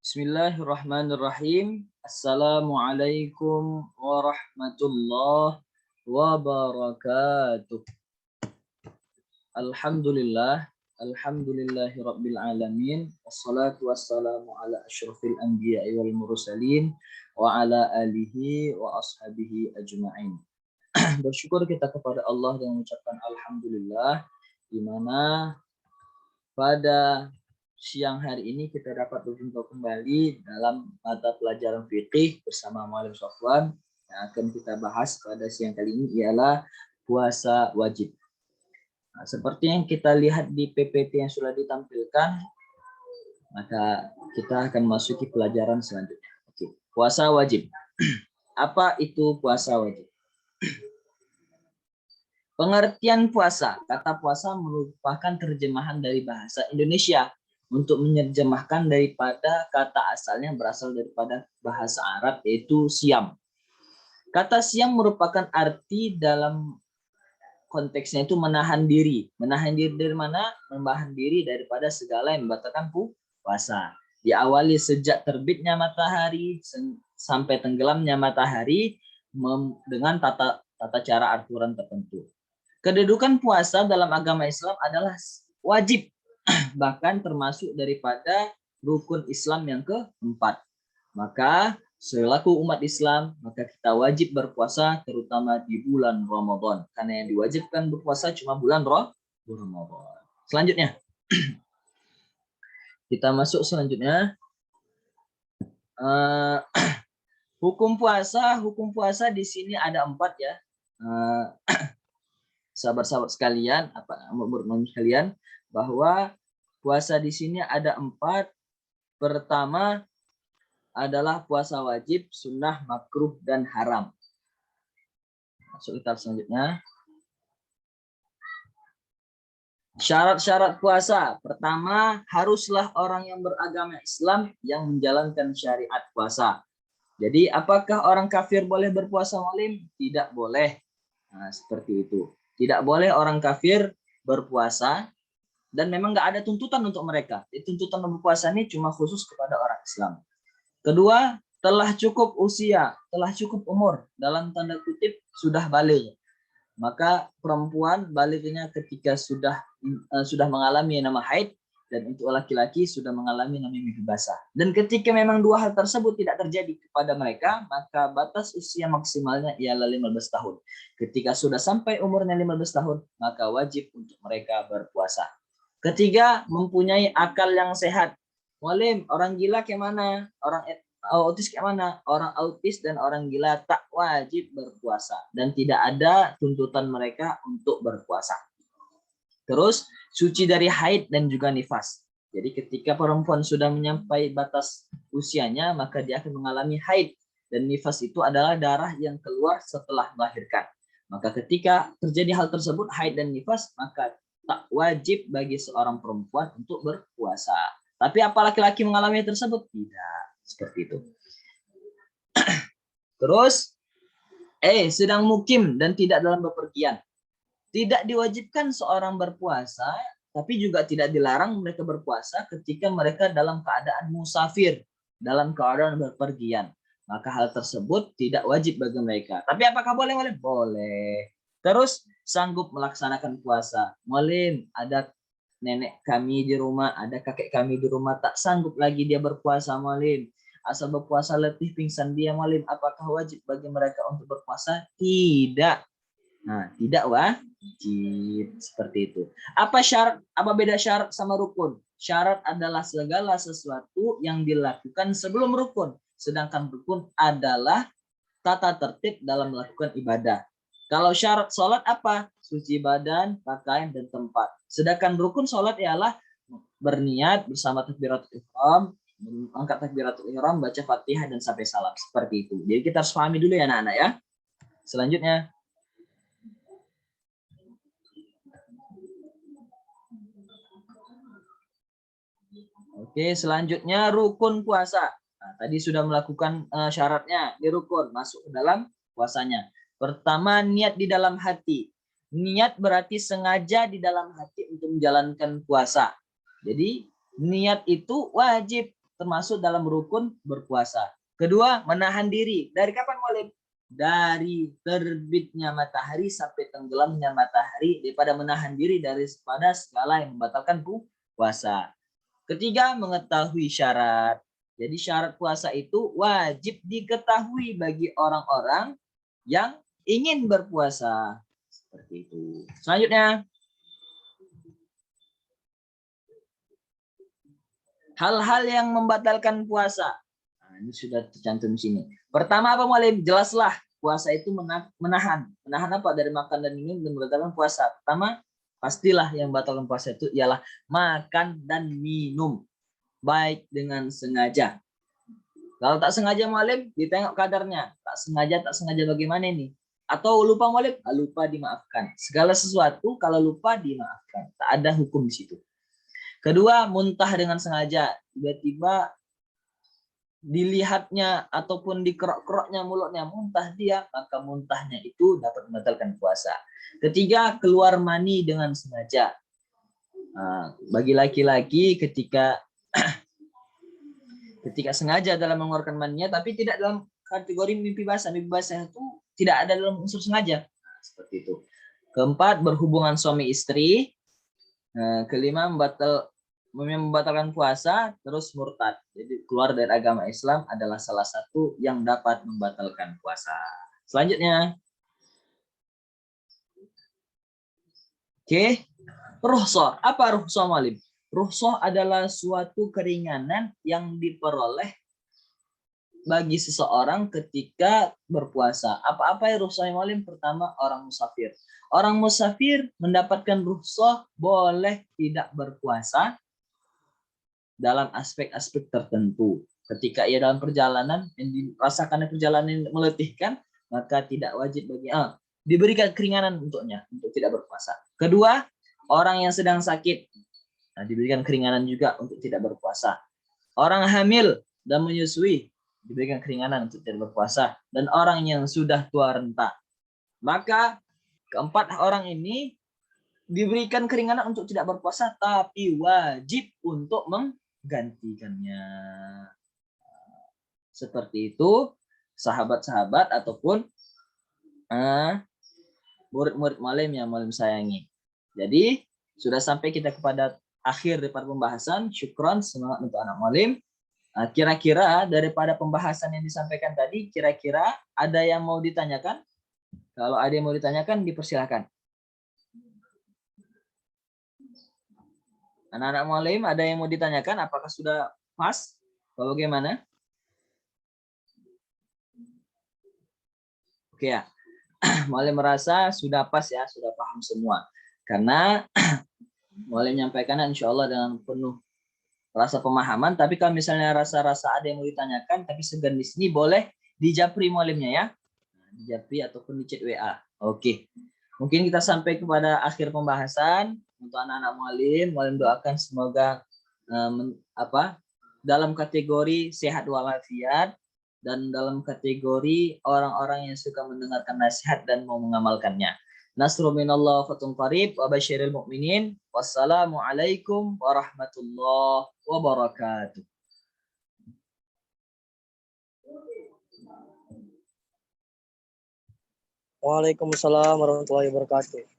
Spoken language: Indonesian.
Bismillahirrahmanirrahim. Assalamualaikum warahmatullahi wabarakatuh. Alhamdulillah. Alhamdulillahi rabbil alamin. Wassalatu wassalamu ala asyrafil anbiya'i wal mursalin wa ala alihi wa ashabihi ajma'in. Bersyukur kita kepada Allah dan mengucapkan alhamdulillah, di mana pada siang hari ini kita dapat berjumpa kembali dalam mata pelajaran fikih bersama Muallim Sofwan. Yang akan kita bahas pada siang kali ini ialah puasa wajib. Nah, seperti yang kita lihat di PPT yang sudah ditampilkan, maka kita akan masuki pelajaran selanjutnya. Oke, puasa wajib. Apa itu puasa wajib? Pengertian puasa. Kata puasa merupakan terjemahan dari bahasa Indonesia untuk menerjemahkan daripada kata asalnya berasal daripada bahasa Arab, yaitu siam. Kata siam merupakan arti dalam konteksnya itu menahan diri. Menahan diri dari mana? Menahan diri daripada segala yang membatalkan puasa. Diawali sejak terbitnya matahari sampai tenggelamnya matahari dengan tata cara aturan tertentu. Kedudukan puasa dalam agama Islam adalah wajib, bahkan termasuk daripada rukun Islam yang keempat. Maka selaku umat Islam, maka kita wajib berpuasa terutama di bulan Ramadan. Karena yang diwajibkan berpuasa cuma bulan Ramadan. Selanjutnya, kita masuk selanjutnya. Hukum puasa di sini ada 4 ya. Sahabat-sahabat sekalian, sekalian, bahwa puasa di sini ada 4. Pertama adalah puasa wajib, sunnah, makruh, dan haram. Masuk kita selanjutnya. Syarat-syarat puasa. Pertama, haruslah orang yang beragama Islam yang menjalankan syariat puasa. Jadi, apakah orang kafir boleh berpuasa, Muallim? Tidak boleh. Nah, seperti itu. Tidak boleh orang kafir berpuasa, dan memang nggak ada tuntutan untuk mereka. Tuntutan berpuasa ini cuma khusus kepada orang Islam. Kedua, telah cukup usia, telah cukup umur, dalam tanda kutip sudah balik. Maka perempuan baliknya ketika sudah mengalami nama haid, dan untuk laki-laki sudah mengalami nama mimpi basah. Dan ketika memang dua hal tersebut tidak terjadi kepada mereka, maka batas usia maksimalnya ialah 15 tahun. Ketika sudah sampai umurnya 15 tahun, maka wajib untuk mereka berpuasa. Ketiga, mempunyai akal yang sehat. Muallim, orang gila kayak mana? Orang autis kayak mana? Orang autis dan orang gila tak wajib berpuasa. Dan tidak ada tuntutan mereka untuk berpuasa. Terus, suci dari haid dan juga nifas. Jadi ketika perempuan sudah menyampai batas usianya, maka dia akan mengalami haid. Dan nifas itu adalah darah yang keluar setelah melahirkan. Maka ketika terjadi hal tersebut, haid dan nifas, maka tak wajib bagi seorang perempuan untuk berpuasa. Tapi apa laki-laki mengalami tersebut? Tidak. Seperti itu. Terus, sedang mukim dan tidak dalam bepergian. Tidak diwajibkan seorang berpuasa, tapi juga tidak dilarang mereka berpuasa ketika mereka dalam keadaan musafir, dalam keadaan berpergian. Maka hal tersebut tidak wajib bagi mereka. Tapi apakah boleh? Boleh. Terus sanggup melaksanakan puasa. Muallim, ada nenek kami di rumah, ada kakek kami di rumah, tak sanggup lagi dia berpuasa, Muallim. Asal berpuasa letih pingsan dia, Muallim. Apakah wajib bagi mereka untuk berpuasa? Tidak. Nah, tidak wajib, seperti itu. Apa syarat? Apa beda syarat sama rukun? Syarat adalah segala sesuatu yang dilakukan sebelum rukun. Sedangkan rukun adalah tata tertib dalam melakukan ibadah. Kalau syarat sholat apa? Suci badan, pakaian, dan tempat. Sedangkan rukun sholat ialah berniat bersama takbiratul ihram, angkat takbiratul ihram, baca Fatihah, dan sampai salam. Seperti itu. Jadi kita harus pahami dulu ya anak-anak ya. Selanjutnya. Oke, selanjutnya rukun puasa. Nah, tadi sudah melakukan syaratnya di rukun, masuk ke dalam puasanya. Pertama, niat di dalam hati. Niat berarti sengaja di dalam hati untuk menjalankan puasa. Jadi niat itu wajib termasuk dalam rukun berpuasa. Kedua, menahan diri. Dari kapan Mu'alim? Dari terbitnya matahari sampai tenggelamnya matahari, daripada menahan diri daripada segala yang membatalkan puasa. Ketiga, mengetahui syarat. Jadi syarat puasa itu wajib diketahui bagi orang-orang yang ingin berpuasa. Seperti itu. Selanjutnya, hal-hal yang membatalkan puasa. Nah, ini sudah tercantum di sini. Pertama apa Mu'alim? Jelaslah puasa itu menahan. Menahan apa? Dari makan dan minum dan membatalkan puasa. Pertama, pastilah yang membatalkan puasa itu ialah makan dan minum. Baik dengan sengaja. Kalau tak sengaja Mu'alim, ditengok kadarnya. Tak sengaja bagaimana ini? Atau lupa Mu'alim? Lupa dimaafkan. Segala sesuatu kalau lupa dimaafkan. Tak ada hukum di situ. Kedua, muntah dengan sengaja. Tiba-tiba dilihatnya ataupun dikerok-keroknya mulutnya muntah dia, maka muntahnya itu dapat membatalkan puasa. Ketiga, keluar mani dengan sengaja. Bagi laki-laki ketika sengaja dalam mengeluarkan maninya, tapi tidak dalam kategori mimpi basah. Mimpi basah itu tidak ada dalam unsur sengaja. Seperti itu. Keempat, berhubungan suami istri. Kelima, membatalkan puasa, terus murtad. Jadi keluar dari agama Islam adalah salah satu yang dapat membatalkan puasa. Selanjutnya, oke, rukhsah. Apa rukhsah Mu'alim? Rukhsah adalah suatu keringanan yang diperoleh bagi seseorang ketika berpuasa. Apa-apa ya rukhsah Mu'alim? Pertama, orang musafir. Orang musafir mendapatkan rukhsah boleh tidak berpuasa dalam aspek-aspek tertentu. Ketika ia dalam perjalanan yang dirasakan perjalanan yang meletihkan, maka tidak wajib bagi diberikan keringanan untuknya untuk tidak berpuasa. Kedua, orang yang sedang sakit, diberikan keringanan juga untuk tidak berpuasa. Orang hamil dan menyusui diberikan keringanan untuk tidak berpuasa, dan orang yang sudah tua renta. Maka keempat orang ini diberikan keringanan untuk tidak berpuasa, tapi wajib untuk menggantikannya. Seperti itu, sahabat-sahabat ataupun murid-murid Mu'alim yang Mu'alim sayangi. Jadi, sudah sampai kita kepada akhir daripada pembahasan. Syukron, semangat untuk anak Mu'alim. Kira-kira daripada pembahasan yang disampaikan tadi, kira-kira ada yang mau ditanyakan? Kalau ada yang mau ditanyakan, dipersilakan. Anak-anak Mu'alim, ada yang mau ditanyakan? Apakah sudah pas? Atau bagaimana? Oke ya. Mu'alim merasa sudah pas ya, sudah paham semua. Karena Mu'alim menyampaikan insya Allah dengan penuh rasa pemahaman. Tapi kalau misalnya rasa-rasa ada yang mau ditanyakan, tapi segan di sini, boleh dijapri Mu'alimnya ya. Dijapri ataupun di chat WA. Oke. Mungkin kita sampai kepada akhir pembahasan. Untuk anak-anak Mu'alim doakan semoga dalam kategori sehat walafiat dan dalam kategori orang-orang yang suka mendengarkan nasihat dan mau mengamalkannya. Nasrul minallah fatun qarib wa basyiril mu'minin. Wassalamualaikum warahmatullahi wabarakatuh. Waalaikumsalam warahmatullahi wabarakatuh.